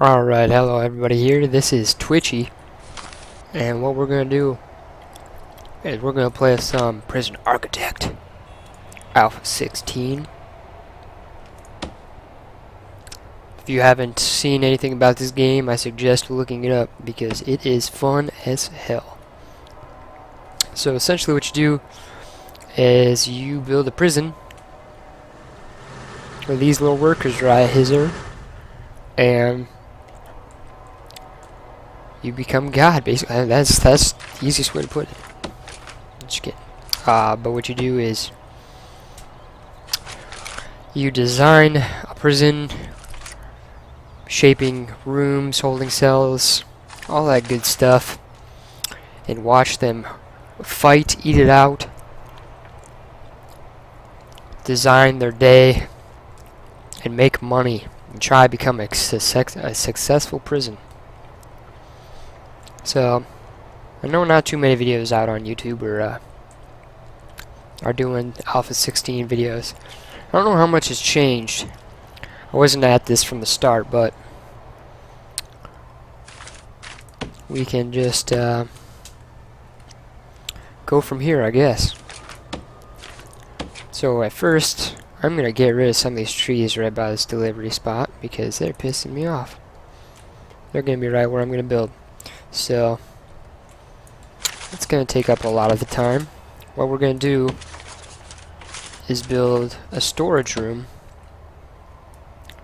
Alright, hello everybody here. This is Twitchy, and what we're gonna do is we're gonna play some Prison Architect Alpha 16. If you haven't seen anything about this game, I suggest looking it up because it is fun as hell. So essentially what you do is you build a prison where these little workers right here, and you become God, basically. That's the easiest way to put it. Just kidding. But what you do is you design a prison, shaping rooms, holding cells, all that good stuff, and watch them fight, eat it out, design their day, and make money, and try to become a successful prison. So, I know not too many videos out on YouTube are doing Alpha 16 videos. I don't know how much has changed. I wasn't at this from the start, but we can just go from here, I guess. So at first, I'm going to get rid of some of these trees right by this delivery spot because they're pissing me off. They're going to be right where I'm going to build. So, it's going to take up a lot of the time. What we're going to do is build a storage room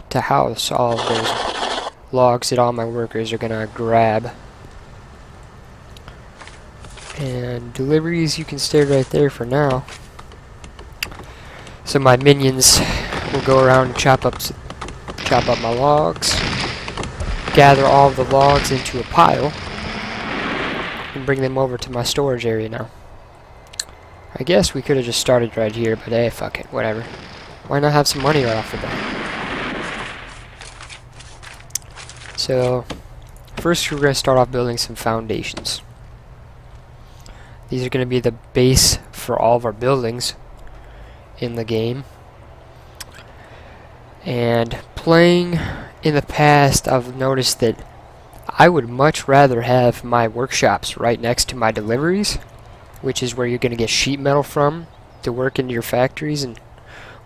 to house all of those logs that all my workers are going to grab. And deliveries, you can stay right there for now. So my minions will go around and chop up my logs, gather all of the logs into a pile, and bring them over to my storage area now. I guess we could have just started right here, but hey, fuck it, whatever. Why not have some money right off the bat? So, first we're going to start off building some foundations. These are going to be the base for all of our buildings in the game. And playing in the past, I've noticed that I would much rather have my workshops right next to my deliveries, which is where you're going to get sheet metal from to work into your factories and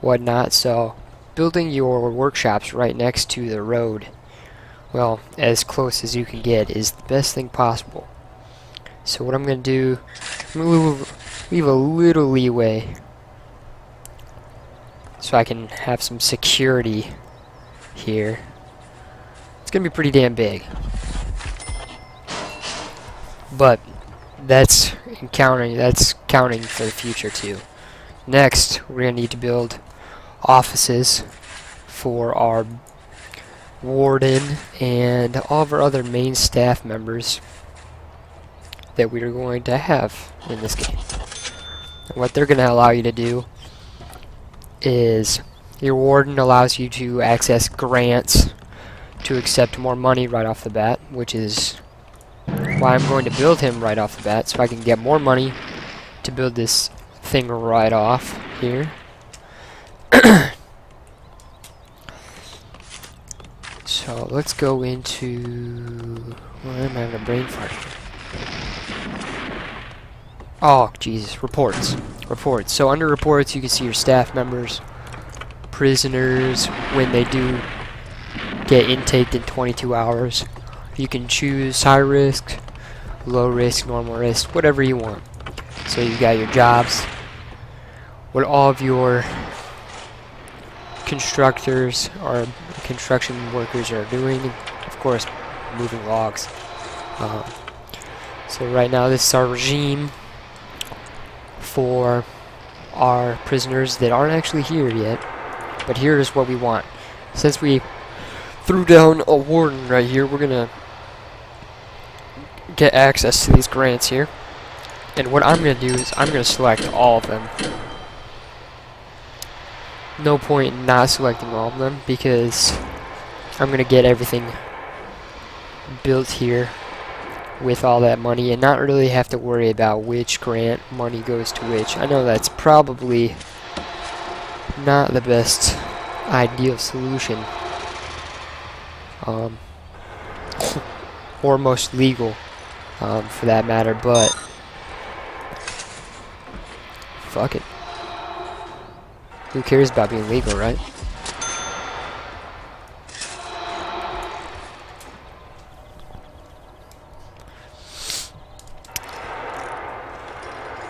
whatnot. So building your workshops right next to the road, well, as close as you can get, is the best thing possible. So what I'm going to do, I'm going to leave a little leeway so I can have some security here. It's going to be pretty damn big. But that's counting for the future too. Next, we're going to need to build offices for our warden and all of our other main staff members that we are going to have in this game. And what they're going to allow you to do is your warden allows you to access grants to accept more money right off the bat, which is why I'm going to build him right off the bat, so I can get more money to build this thing right off here. So let's go into... well, I'm having a brain fart here. Oh, Jesus. Reports. Reports. So under reports, you can see your staff members, prisoners, when they do get intaked in 22 hours. You can choose high risk, low risk, normal risk, whatever you want. So you've got your jobs, what all of your constructors or construction workers are doing, and of course moving logs. So right now this is our regime for our prisoners that aren't actually here yet, but here is what we want. Since we threw down a warden right here, we're gonna get access to these grants here, and what I'm gonna do is I'm gonna select all of them. No point in not selecting all of them because I'm gonna get everything built here with all that money and not really have to worry about which grant money goes to which. I know that's probably not the best ideal solution, or most legal, for that matter, but fuck it. Who cares about being legal, right?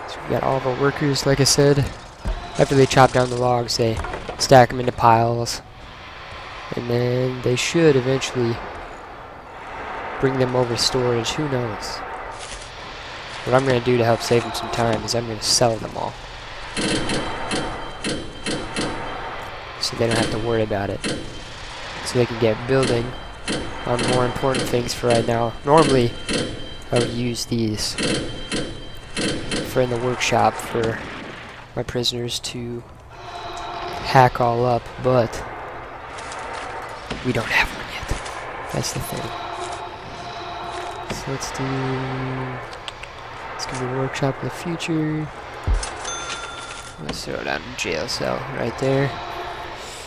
So we got all of our workers, like I said. After they chop down the logs, they stack them into piles, and then they should eventually bring them over to storage. Who knows? What I'm going to do to help save them some time is I'm going to sell them all, so they don't have to worry about it, so they can get building on more important things for right now. Normally I would use these for in the workshop for my prisoners to hack all up, but we don't have one yet. That's the thing. So it's gonna be a workshop in the future. Let's throw down a jail cell right there.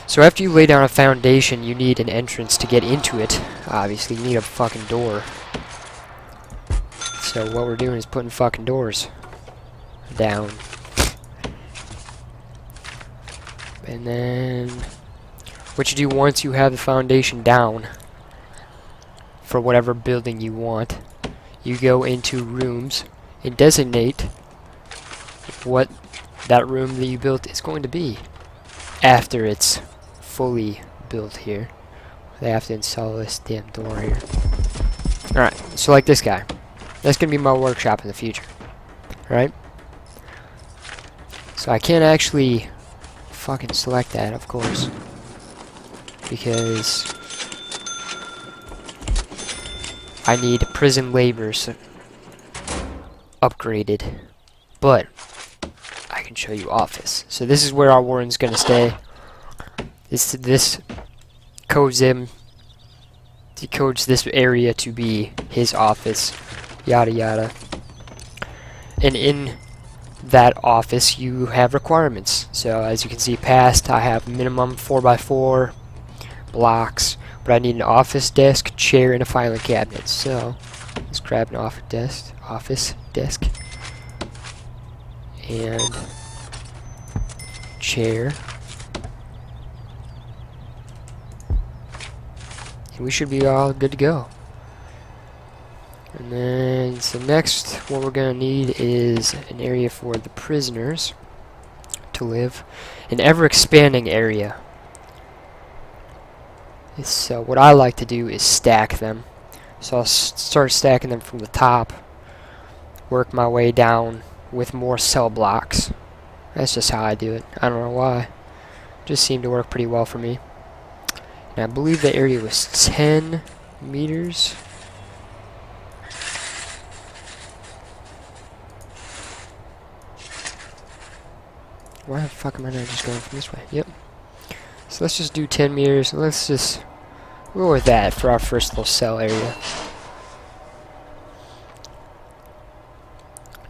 So after you lay down a foundation, you need an entrance to get into it. Obviously, you need a fucking door. So what we're doing is putting fucking doors down. And then what you do once you have the foundation down for whatever building you want, you go into rooms and designate what that room that you built is going to be after it's fully built here. They have to install this damn door here. Alright, so like this guy. That's going to be my workshop in the future. Right? So I can't actually fucking select that, of course, because I need prison labors upgraded, but I can show you office. So this is where our warden's gonna stay. This codes him. He codes this area to be his office. Yada yada. And in that office you have requirements. So as you can see past, I have minimum 4x4 blocks, but I need an office desk, chair, and a filing cabinet. So let's grab an office desk and chair, and we should be all good to go. And then, so next, what we're going to need is an area for the prisoners to live. An ever-expanding area. So what I like to do is stack them. So I'll start stacking them from the top, work my way down with more cell blocks. That's just how I do it. I don't know why. Just seemed to work pretty well for me. And I believe the area was 10 meters. Why the fuck am I not just going from this way? Yep. So let's just do 10 meters. Let's just go with that for our first little cell area.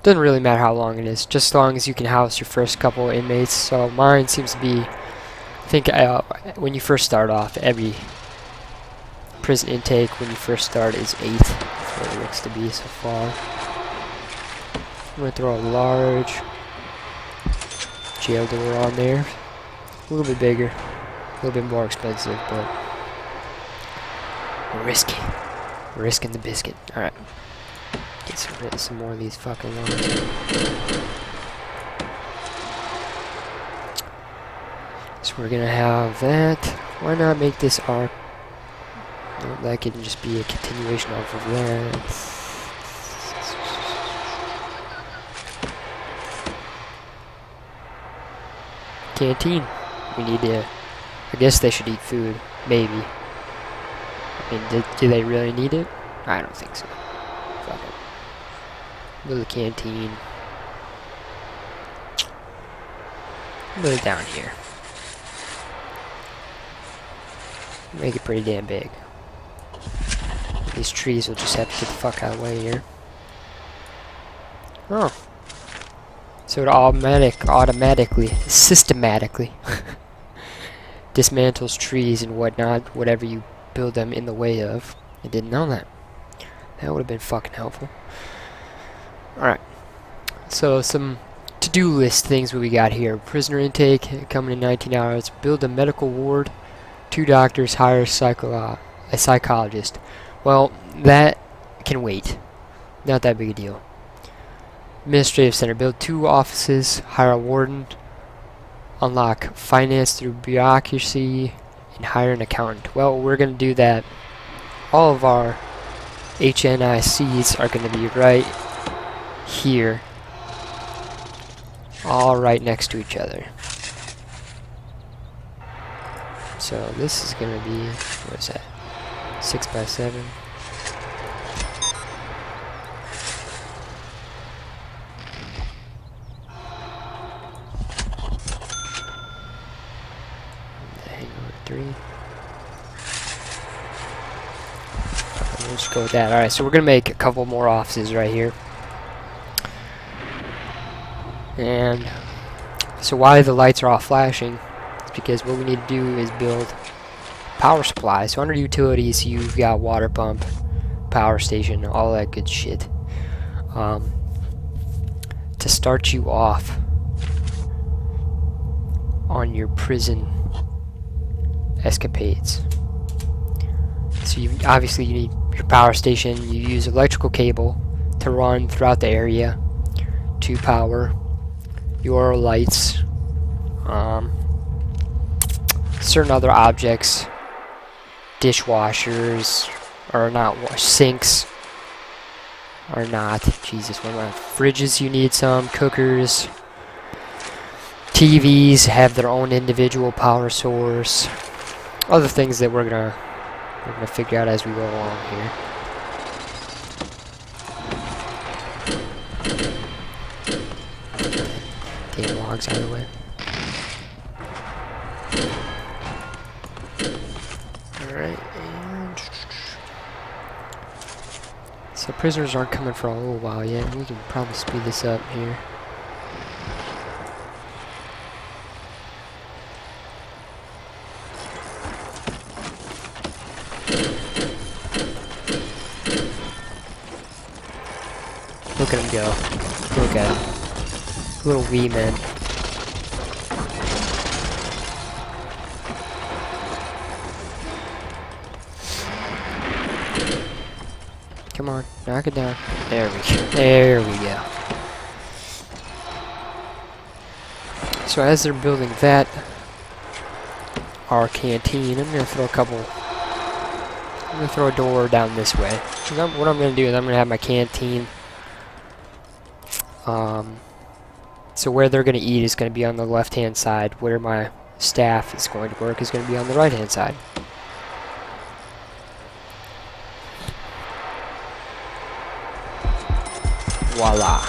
Doesn't really matter how long it is, just as long as you can house your first couple inmates. So mine seems to be, I think when you first start off, every prison intake when you first start is 8. That's what it looks to be so far. I'm going to throw a large jail door on there. A little bit bigger, a little bit more expensive, but risky. Risking the biscuit. Alright. Get some more of these fucking ones. So we're gonna have that. Why not make this arc? No, that can just be a continuation off of that. Canteen. We need to. I guess they should eat food. Maybe. I mean, do they really need it? I don't think so. Fuck it. Little canteen. Put it down here. Make it pretty damn big. These trees will just have to get the fuck out of the way here. Oh. So it automatically, systematically dismantles trees and whatnot, whatever you build them in the way of. I didn't know that. That would have been fucking helpful. Alright. So some to-do list things we got here. Prisoner intake coming in 19 hours. Build a medical ward. 2 doctors. Hire a psychologist. Well, that can wait. Not that big a deal. Administrative center. Build 2 offices. Hire a warden. Unlock finance through bureaucracy. And hire an accountant. Well, we're going to do that. All of our HNICs are going to be right here. All right next to each other. So this is going to be, what is that? 6 by 7. Hangover 3. We'll just go with that. Alright, so we're going to make a couple more offices right here. And so why the lights are all flashing is because what we need to do is build power supply. So under utilities, you've got water pump, power station, all that good shit. To start you off on your prison escapades. So obviously you need your power station. You use electrical cable to run throughout the area to power your lights, certain other objects, dishwashers, or not, sinks, or not, Jesus, what am I, fridges you need some, cookers, TVs have their own individual power source, other things that we're gonna figure out as we go along here. Logs out of the way. Alright, and so prisoners aren't coming for a little while yet. We can probably speed this up here. Look at him go. Look at him. Little wee man. Come on, knock it down. There we go. There we go. So as they're building that, our canteen, I'm gonna throw a door down this way. What I'm gonna do is I'm gonna have my canteen. So where they're gonna eat is gonna be on the left-hand side. Where my staff is going to work is gonna be on the right-hand side. Voila.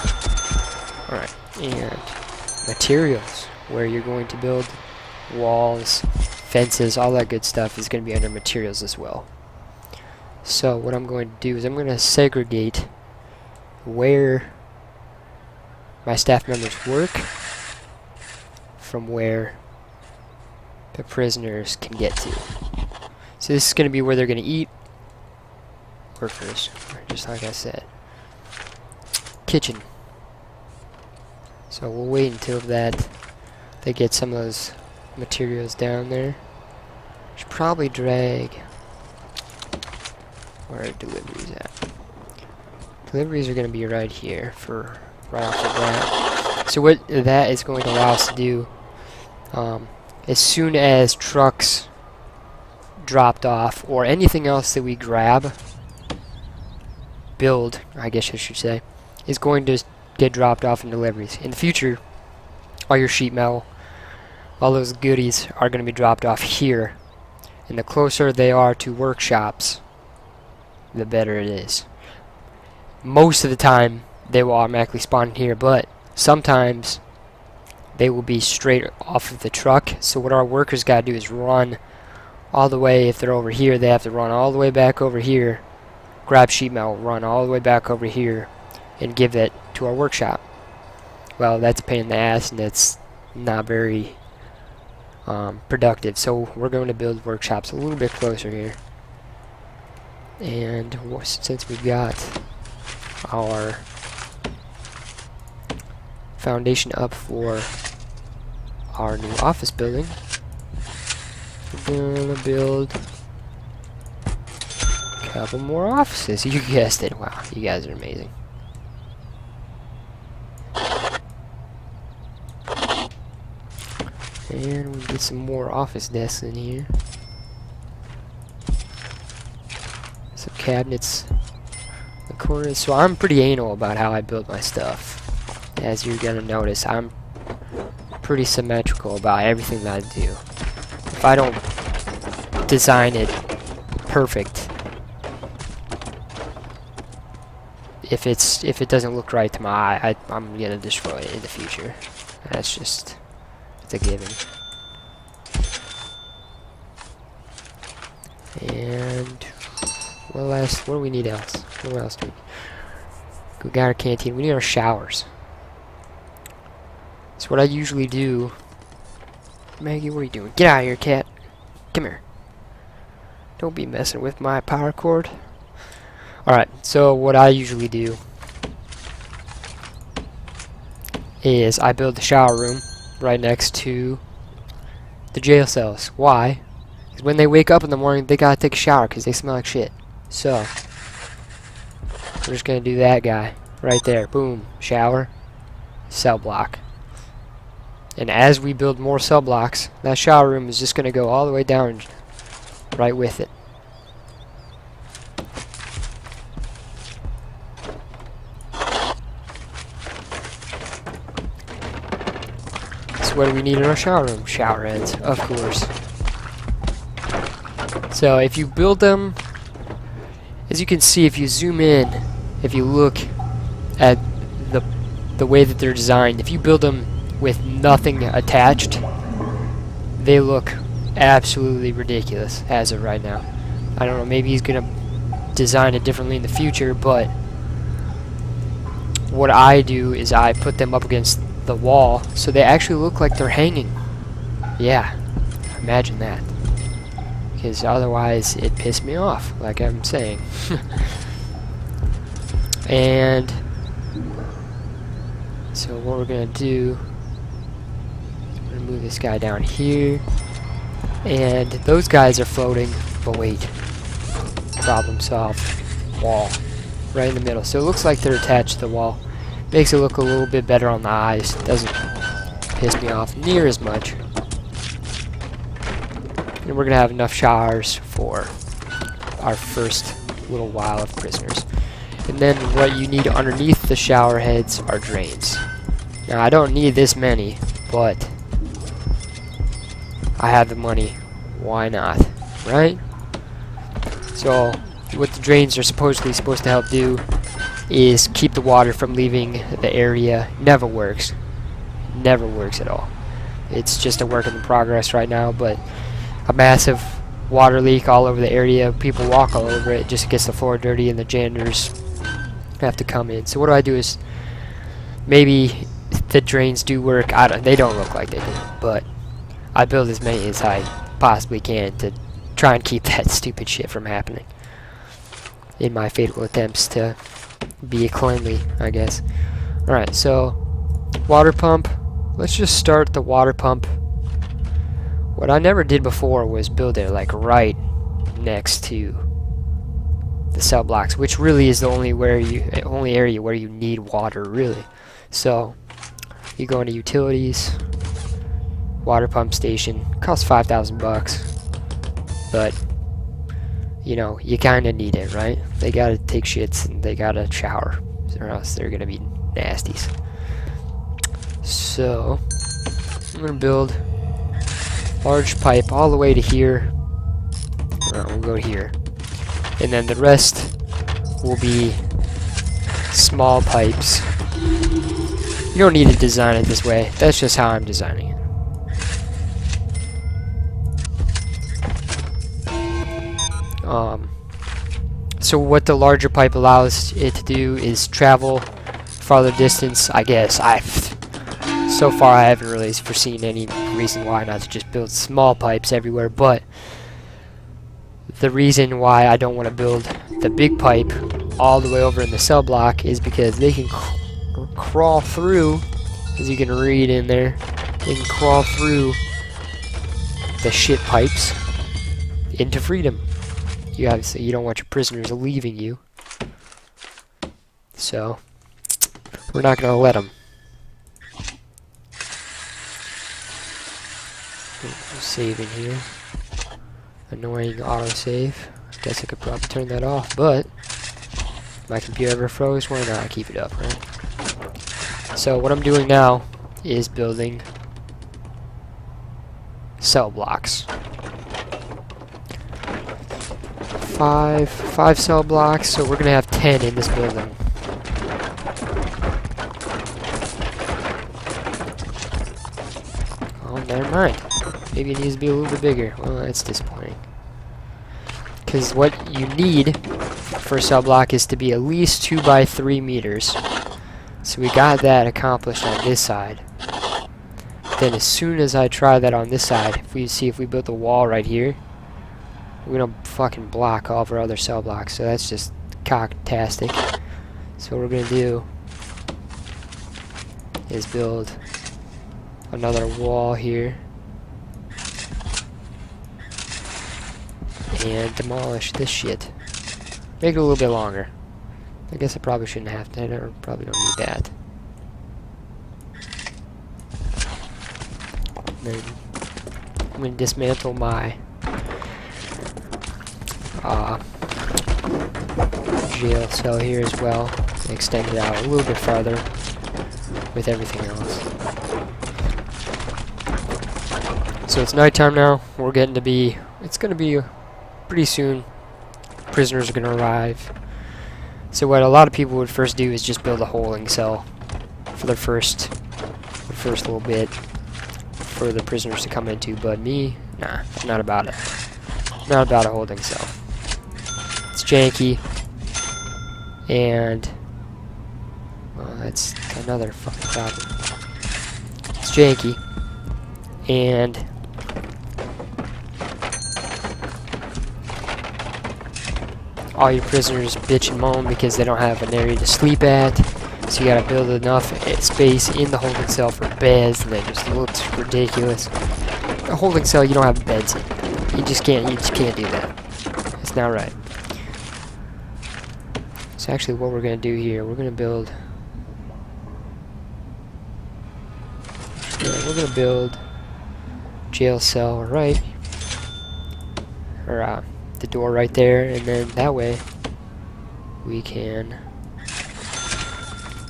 Alright, and materials, where you're going to build walls, fences, all that good stuff is going to be under materials as well. So what I'm going to do is I'm going to segregate where my staff members work from where the prisoners can get to. So this is going to be where they're going to eat. Workers, just like I said. Kitchen. So we'll wait until they get some of those materials down there. Should probably drag where are deliveries at. Deliveries are going to be right here for right off the bat. So what that is going to allow us to do, as soon as trucks dropped off or anything else that we build, I guess I should say, is going to get dropped off in deliveries. In the future, all your sheet metal, all those goodies are going to be dropped off here. And the closer they are to workshops, the better it is. Most of the time, they will automatically spawn here, but sometimes they will be straight off of the truck. So what our workers got to do is run all the way. If they're over here, they have to run all the way back over here, grab sheet metal, run all the way back over here, and give it to our workshop. Well, that's a pain in the ass, and it's not very productive. So we're going to build workshops a little bit closer here. And since we've got our foundation up for our new office building, we're gonna build a couple more offices. You guessed it. Wow, you guys are amazing. And we get some more office desks in here. Some cabinets in the corners. So I'm pretty anal about how I build my stuff. As you're gonna notice, I'm pretty symmetrical about everything that I do. If I don't design it perfect, if it doesn't look right to my eye, I'm gonna destroy it in the future. That's just, it's a given. And what do we need else? What else do we got our canteen. We need our showers. So what I usually do, Maggie, what are you doing? Get out of here, cat. Come here. Don't be messing with my power cord. Alright, so what I usually do is I build the shower room right next to the jail cells. Why? Because when they wake up in the morning, they gotta take a shower because they smell like shit. So, we're just gonna do that guy right there. Boom. Shower. Cell block. And as we build more cell blocks, that shower room is just gonna go all the way down right with it. So what do we need in our shower room? Shower heads, of course. So if you build them, as you can see, if you zoom in, if you look at the way that they're designed, if you build them with nothing attached, they look absolutely ridiculous as of right now. I don't know, maybe he's gonna design it differently in the future, but what I do is I put them up against the wall so they actually look like they're hanging. Yeah, imagine that. Because otherwise it pissed me off, like I'm saying. And so what we're gonna do, I'm gonna move this guy down here, and those guys are floating, but wait, problem solved. Wall right in the middle, so it looks like they're attached to the wall. Makes it look a little bit better on the eyes. Doesn't piss me off near as much. And we're gonna have enough showers for our first little while of prisoners. And then what you need underneath the shower heads are drains. Now I don't need this many, but I have the money. Why not? Right? So what the drains are supposedly supposed to help do is keep the water from leaving the area. Never works. Never works at all. It's just a work in progress right now, but a massive water leak all over the area. People walk all over it, just gets the floor dirty, and the janitors have to come in. So what I do is, maybe the drains do work. They don't look like they do, but I build as many as I possibly can to try and keep that stupid shit from happening in my fatal attempts to be cleanly, I guess. Alright, so water pump. Let's just start the water pump. What I never did before was build it like right next to the cell blocks, which really is the only area where you need water, really. So you go into utilities, water pump station, costs $5,000, but you know, you kind of need it, right? They gotta take shits and they gotta shower, or else they're gonna be nasties. So I'm gonna build large pipe all the way to here. We'll go here, and then the rest will be small pipes. You don't need to design it this way. That's just how I'm designing it. So what the larger pipe allows it to do is travel farther distance, I guess. So far I haven't really foreseen any reason why not to just build small pipes everywhere, but the reason why I don't want to build the big pipe all the way over in the cell block is because they can crawl through, as you can read in there, they can crawl through the shit pipes into freedom. You obviously you don't want your prisoners leaving you, so we're not going to let them. Saving here. Annoying autosave. Guess I could probably turn that off, but my computer ever froze, why not keep it up, right? So what I'm doing now is building cell blocks. Five cell blocks, so we're gonna have 10 in this building. Oh, never mind. Maybe it needs to be a little bit bigger. Well, that's disappointing. Because what you need for a cell block is to be at least 2 by 3 meters. So we got that accomplished on this side. Then as soon as I try that on this side, if we built a wall right here, we're gonna fucking block all of our other cell blocks. So that's just cocktastic. So what we're gonna do is build another wall here and demolish this shit. Make it a little bit longer. I guess I probably shouldn't have to. I probably don't need that. Then I'm going to dismantle my jail cell here as well. And extend it out a little bit farther with everything else. So it's nighttime now. We're getting to be, it's going to be pretty soon. Prisoners are going to arrive. So what a lot of people would first do is just build a holding cell for the first little bit for the prisoners to come into. But me, nah, not about it. Not about a holding cell. It's janky, and well, that's another fucking problem. It's janky, and all your prisoners bitch and moan because they don't have an area to sleep at. So you gotta build enough space in the holding cell for beds, and that just looks ridiculous. A holding cell you don't have beds in. You just can't do that. It's not right. So actually what we're gonna do here, we're gonna build jail cell right, or the door right there, and then that way we can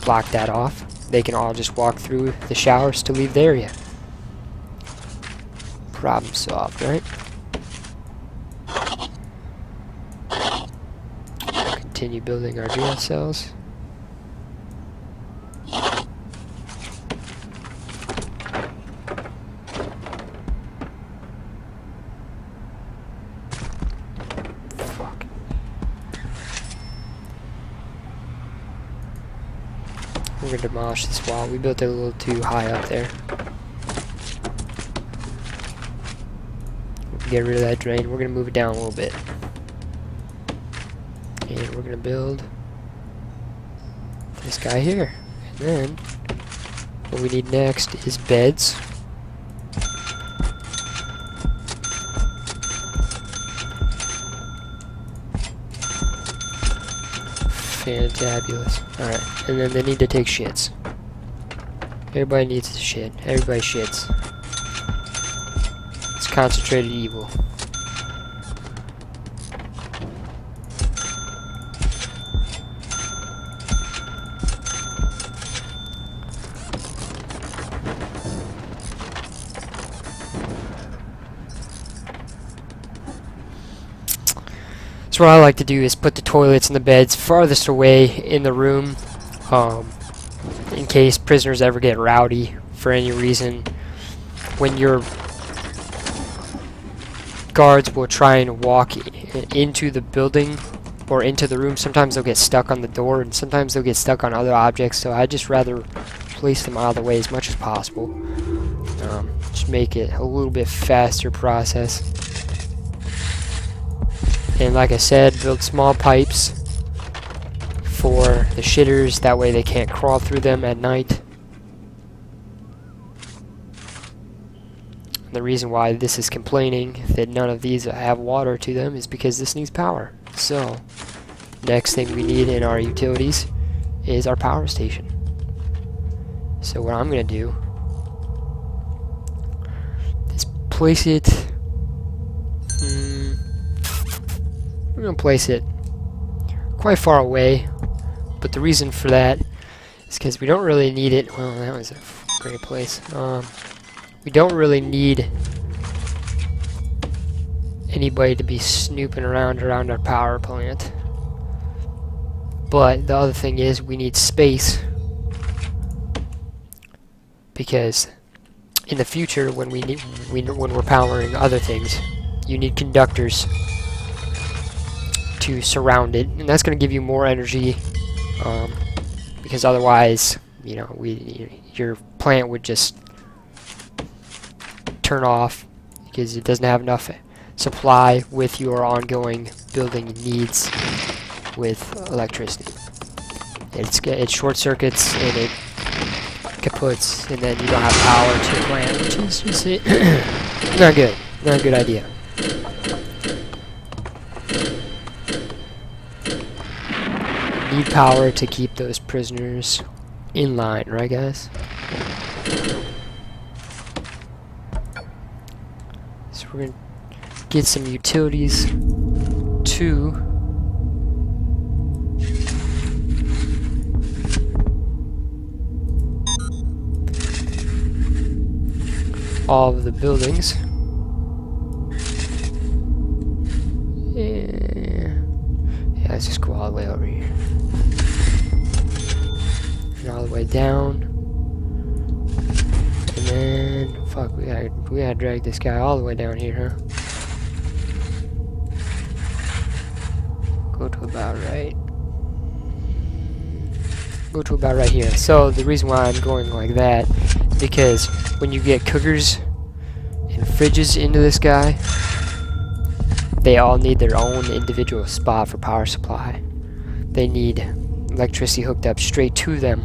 block that off. They can all just walk through the showers to leave the area. Problem solved, right? Continue building our jail cells. We're gonna demolish this wall. We built it a little too high up there. Get rid of that drain. We're gonna move it down a little bit. And we're gonna build this guy here. And then what we need next is beds. Fantabulous. Alright, and then they need to take shits. Everybody needs to shit. Everybody shits. It's concentrated evil. So what I like to do is put the toilets and the beds farthest away in the room, in case prisoners ever get rowdy for any reason. When your guards will try and walk into the building or into the room, sometimes they'll get stuck on the door and sometimes they'll get stuck on other objects, so I just rather place them out of the way as much as possible. Just make it a little bit faster process. And like I said, build small pipes for the shitters, that way they can't crawl through them at night. The reason why this is complaining that none of these have water to them is because this needs power. So, next thing we need in our utilities is our power station. So what I'm going to do is place it... I'm going to place it quite far away, but the reason for that is because we don't really need it. Well, that was a great place. We don't really need anybody to be snooping around our power plant. But the other thing is we need space, because in the future when when we're powering other things, you need conductors to surround it, and that's going to give you more energy, because otherwise, you know, your plant would just turn off because it doesn't have enough supply with your ongoing building needs with electricity. It short circuits and it kaputs, and then you don't have power to your plant, which is just not good. Not a good idea. You need power to keep those prisoners in line, right, guys? So we're gonna get some utilities to all of the buildings. Yeah, let's just go all the way over here. And all the way down. And then, fuck, we gotta drag this guy all the way down here, huh? Go to about right. Go to about right here. So the reason why I'm going like that is because when you get cookers and fridges into this guy, they all need their own individual spot for power supply. They need electricity hooked up straight to them.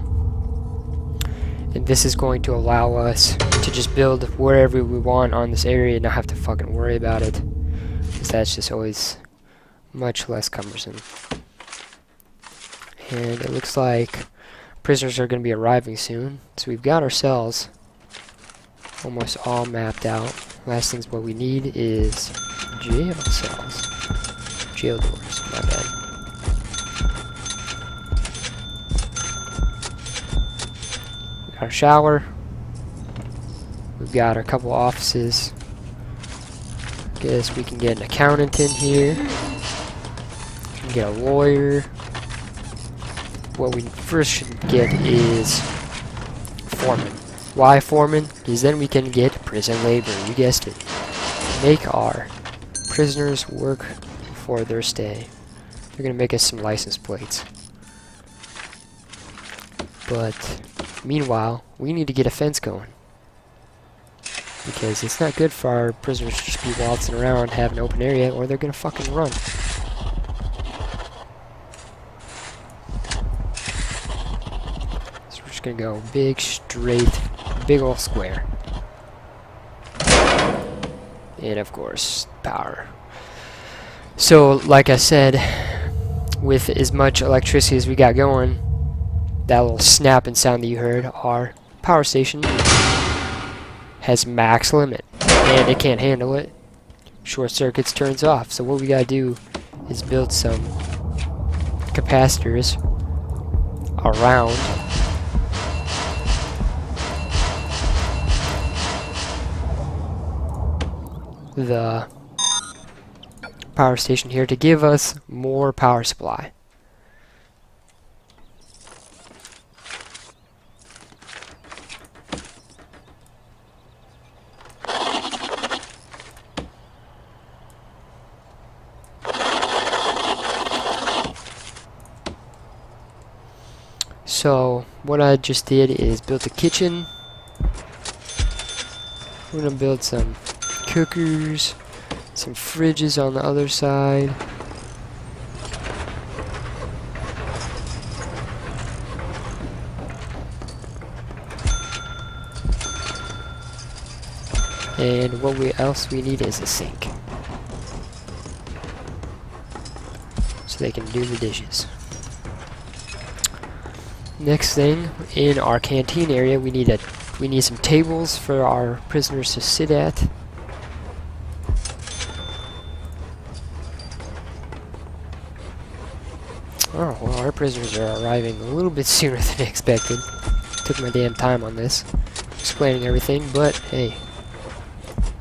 And this is going to allow us to just build wherever we want on this area and not have to fucking worry about it, because that's just always much less cumbersome. And it looks like prisoners are going to be arriving soon, so we've got our cells almost all mapped out. Last thing's what we need is jail cells. Jail doors, my bad. We got our shower. We've got a couple offices. Guess we can get an accountant in here. We can get a lawyer. What we first should get is foreman. Why foreman? Because then we can get prison labor. You guessed it. Make our prisoners work for their stay. They're gonna make us some license plates. But meanwhile, we need to get a fence going, because it's not good for our prisoners to just be waltzing around, have an open area, or they're gonna fucking run. So we're just gonna go big, straight, big ol' square. And of course, power. So, like I said, with as much electricity as we got going, that little snapping sound that you heard, our power station has max limit, and it can't handle it. Short circuits turns off. So what we gotta do is build some capacitors around the power station here to give us more power supply. So what I just did is built a kitchen. We're gonna build some cookers, some fridges on the other side. And what else we need is a sink, so they can do the dishes. Next thing, in our canteen area, we need some tables for our prisoners to sit at. Oh, well, our prisoners are arriving a little bit sooner than expected. Took my damn time on this, explaining everything, but hey,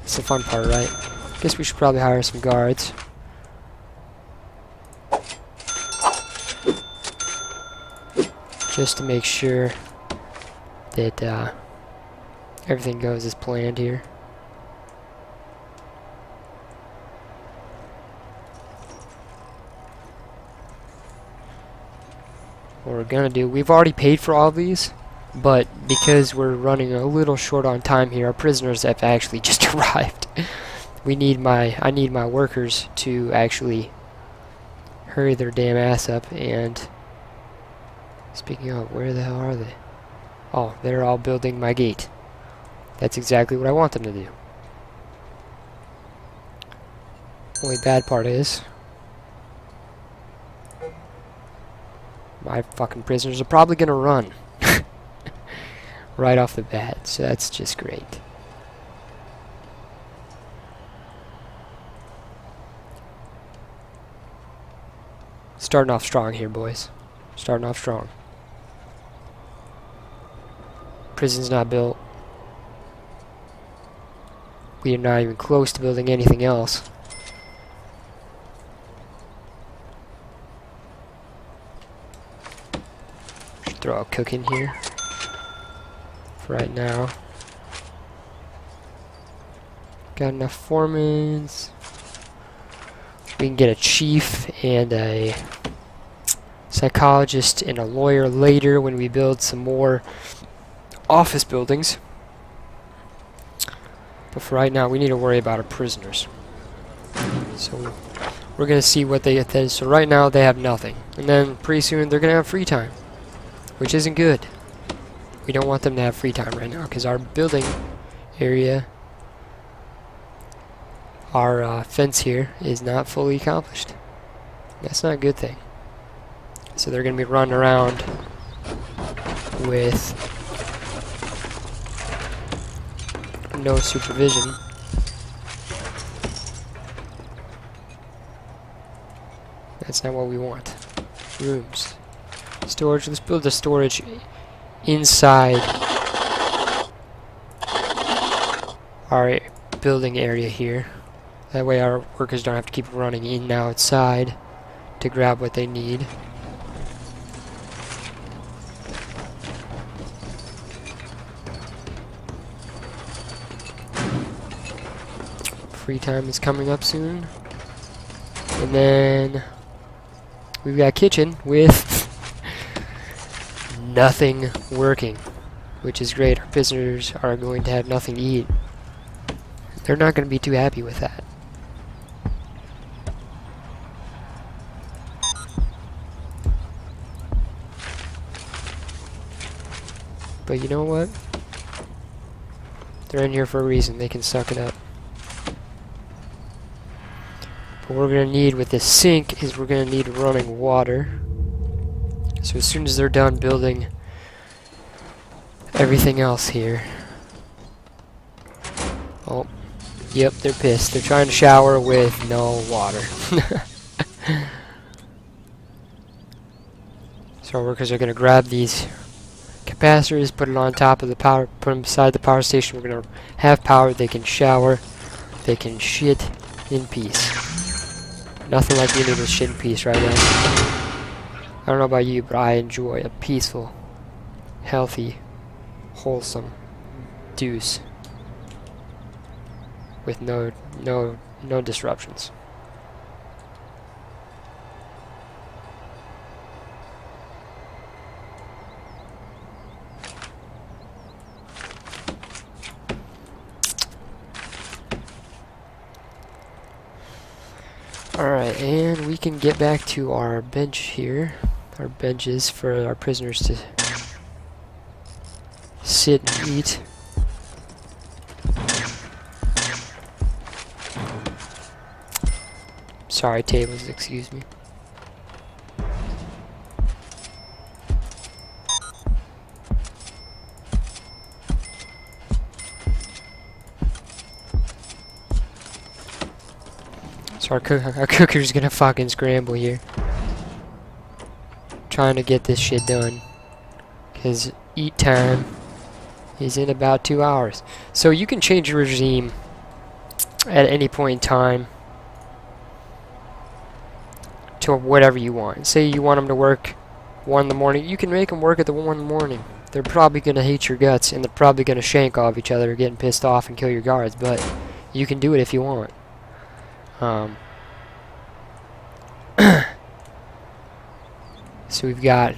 it's the fun part, right? Guess we should probably hire some guards. Just to make sure that everything goes as planned here. What we're gonna do, we've already paid for all these, but because we're running a little short on time here, our prisoners have actually just arrived. I need my workers to actually hurry their damn ass up. And speaking of, where the hell are they? Oh, they're all building my gate. That's exactly what I want them to do. Only bad part is, my fucking prisoners are probably gonna run right off the bat, so that's just great. Starting off strong here, boys. Starting off strong. Prison's not built. We are not even close to building anything else. Should throw a cook in here for right now. Got enough foremans. We can get a chief and a psychologist and a lawyer later when we build some more office buildings. But for right now, we need to worry about our prisoners. So we're going to see what they get then. So right now, they have nothing. And then pretty soon, they're going to have free time, which isn't good. We don't want them to have free time right now, because our building area, our fence here, is not fully accomplished. That's not a good thing. So they're going to be running around with no supervision. That's not what we want. Rooms. Storage. Let's build the storage inside our building area here. That way our workers don't have to keep running in and outside to grab what they need. Free time is coming up soon. And then we've got a kitchen with nothing working, which is great. Our prisoners are going to have nothing to eat. They're not going to be too happy with that. But you know what? They're in here for a reason. They can suck it up. But what we're going to need with this sink is we're going to need running water. So as soon as they're done building everything else here. Oh, yep, they're pissed. They're trying to shower with no water. So our workers are going to grab these capacitors, put it on top of the power, put them beside the power station. We're going to have power. They can shower. They can shit in peace. Nothing like being able to shit in peace right now. I don't know about you, but I enjoy a peaceful, healthy, wholesome deuce with no disruptions. Alright, and we can get back to our bench here. Our benches for our prisoners to sit and eat. Sorry, tables, excuse me. So our cooker's gonna fucking scramble here. Trying to get this shit done. Cause eat time is in about 2 hours. So you can change your regime at any point in time to whatever you want. Say you want them to work 1 in the morning, you can make them work at the 1 in the morning. They're probably gonna hate your guts and they're probably gonna shank off each other, getting pissed off and kill your guards, but you can do it if you want. So we've got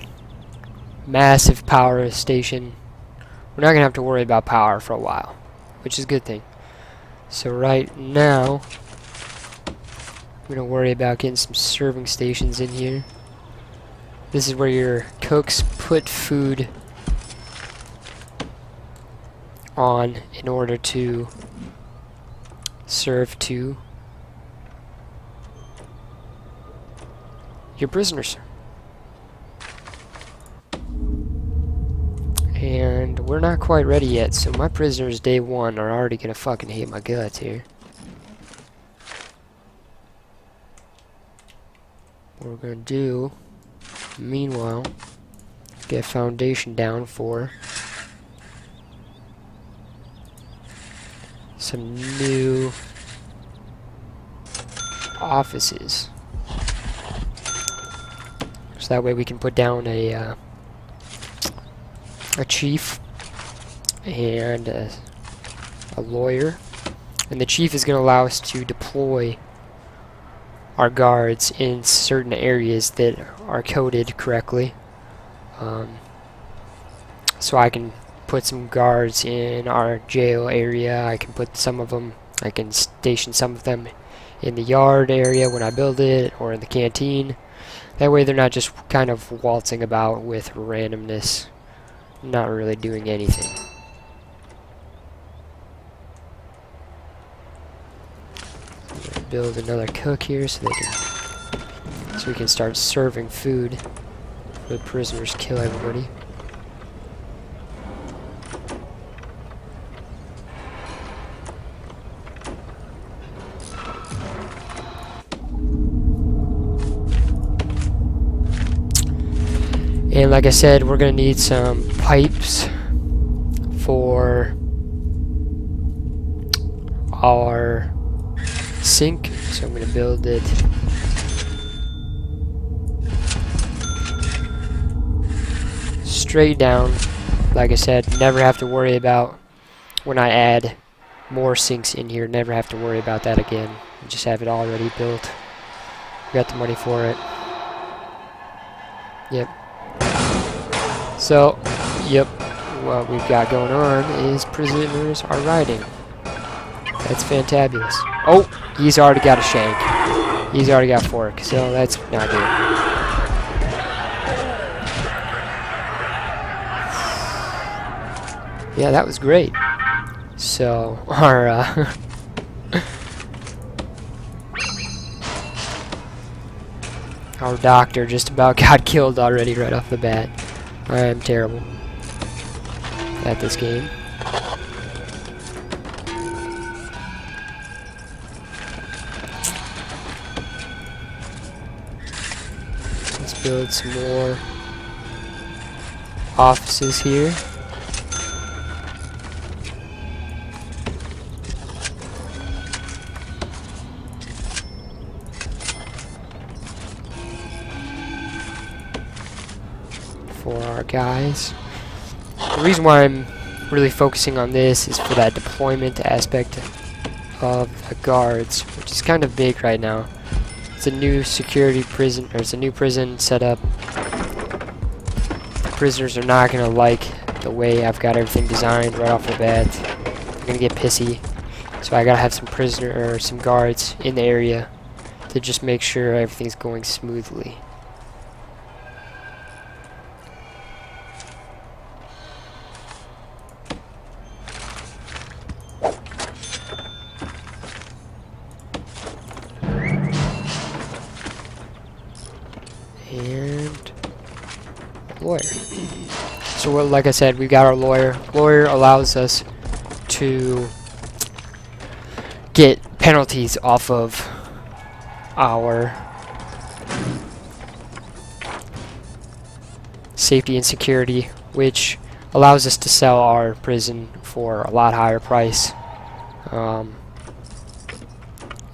massive power station. We're not gonna have to worry about power for a while, which is a good thing. So right now, I'm gonna worry about getting some serving stations in here. This is where your cooks put food on in order to serve to your prisoners. And we're not quite ready yet, so my prisoners day 1 are already gonna fucking hate my guts here. What we're gonna do, meanwhile, get a foundation down for some new offices. So that way we can put down a chief and a lawyer, and the chief is going to allow us to deploy our guards in certain areas that are coded correctly. So I can put some guards in our jail area. I can put some of them, I can station some of them in the yard area when I build it, or in the canteen. That way they're not just kind of waltzing about with randomness, not really doing anything. I'm gonna build another cook here so we can start serving food for the prisoners, kill everybody. And like I said, we're gonna need some pipes for our sink, so I'm gonna build it straight down. Like I said, never have to worry about when I add more sinks in here, never have to worry about that again. Just have it already built. We got the money for it. Yep. So, yep, what we've got going on is prisoners are riding. That's fantabulous. Oh, he's already got a shank. He's already got a fork, so that's not good. Yeah, that was great. So, our, our doctor just about got killed already right off the bat. I am terrible at this game. Let's build some more offices here. For our guys. The reason why I'm really focusing on this is for that deployment aspect of the guards, which is kind of big right now. It's a new security prison, or it's a new prison set up. The prisoners are not gonna like the way I've got everything designed right off the bat. They're gonna get pissy. So I gotta have some some guards in the area to just make sure everything's going smoothly. and lawyer. So like I said, we got our lawyer. Lawyer allows us to get penalties off of our safety and security, which allows us to sell our prison for a lot higher price.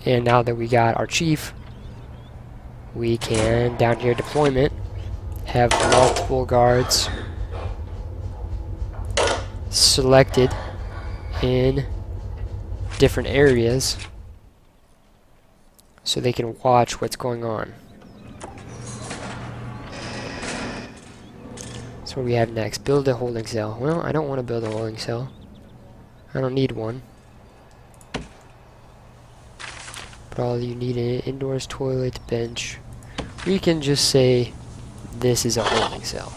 And now that we got our chief, we can, down here, deployment, have multiple guards selected in different areas so they can watch what's going on. So what do we have next? Build a holding cell. Well, I don't want to build a holding cell. I don't need one. But all you need an indoors toilet, bench. We can just say this is a holding cell.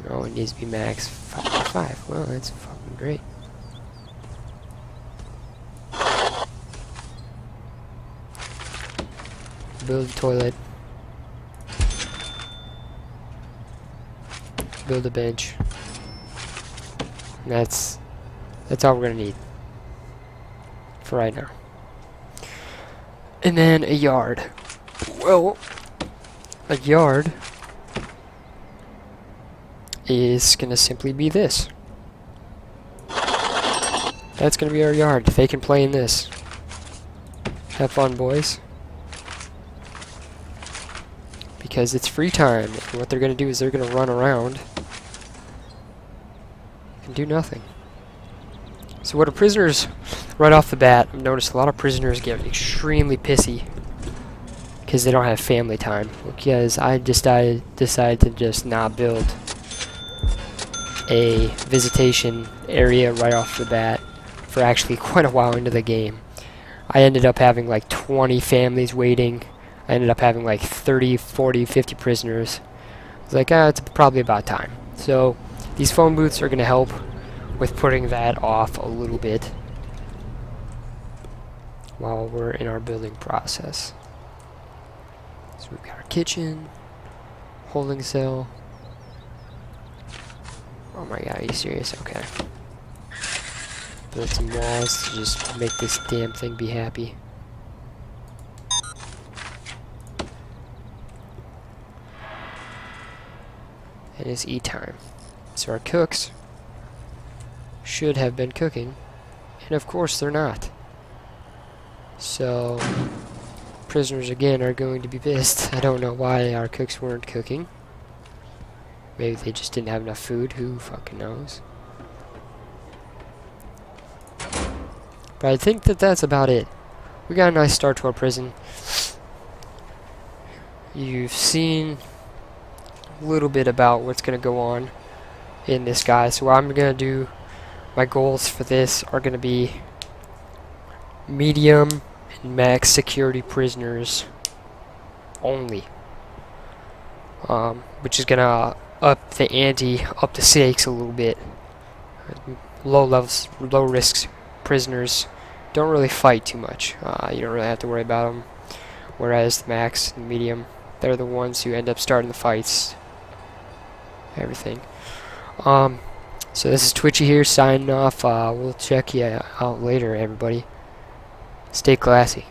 No, it needs to be max 5. Well, that's fucking great. Build a toilet. Build a bench. And that's all we're gonna need for right now. And then a yard. Well, a yard is gonna simply be this. That's gonna be our yard. They can play in this. Have fun, boys. Because it's free time. And what they're gonna do is they're gonna run around and do nothing. So what a prisoners, right off the bat, I've noticed a lot of prisoners get extremely pissy because they don't have family time. Because I decided to just not build a visitation area right off the bat for actually quite a while into the game. I ended up having like 20 families waiting. I ended up having like 30, 40, 50 prisoners. I was like, it's probably about time. So these phone booths are going to help with putting that off a little bit while we're in our building process. So we've got our kitchen, holding cell. Oh my god, are you serious? Okay. Build some walls to just make this damn thing be happy. And it's eat time. So our cooks should have been cooking, and of course they're not. So prisoners again are going to be pissed. I don't know why our cooks weren't cooking. Maybe they just didn't have enough food. Who fucking knows? But I think that's about it. We got a nice start to our prison. You've seen a little bit about what's going to go on in this guy. So what I'm going to do, my goals for this are going to be medium and max security prisoners only. Which is going to up the ante, up the stakes a little bit. Low risk prisoners don't really fight too much. You don't really have to worry about them. Whereas the max and medium, they're the ones who end up starting the fights. Everything. So this is Twitchy here signing off. We'll check you out later, everybody. Stay classy.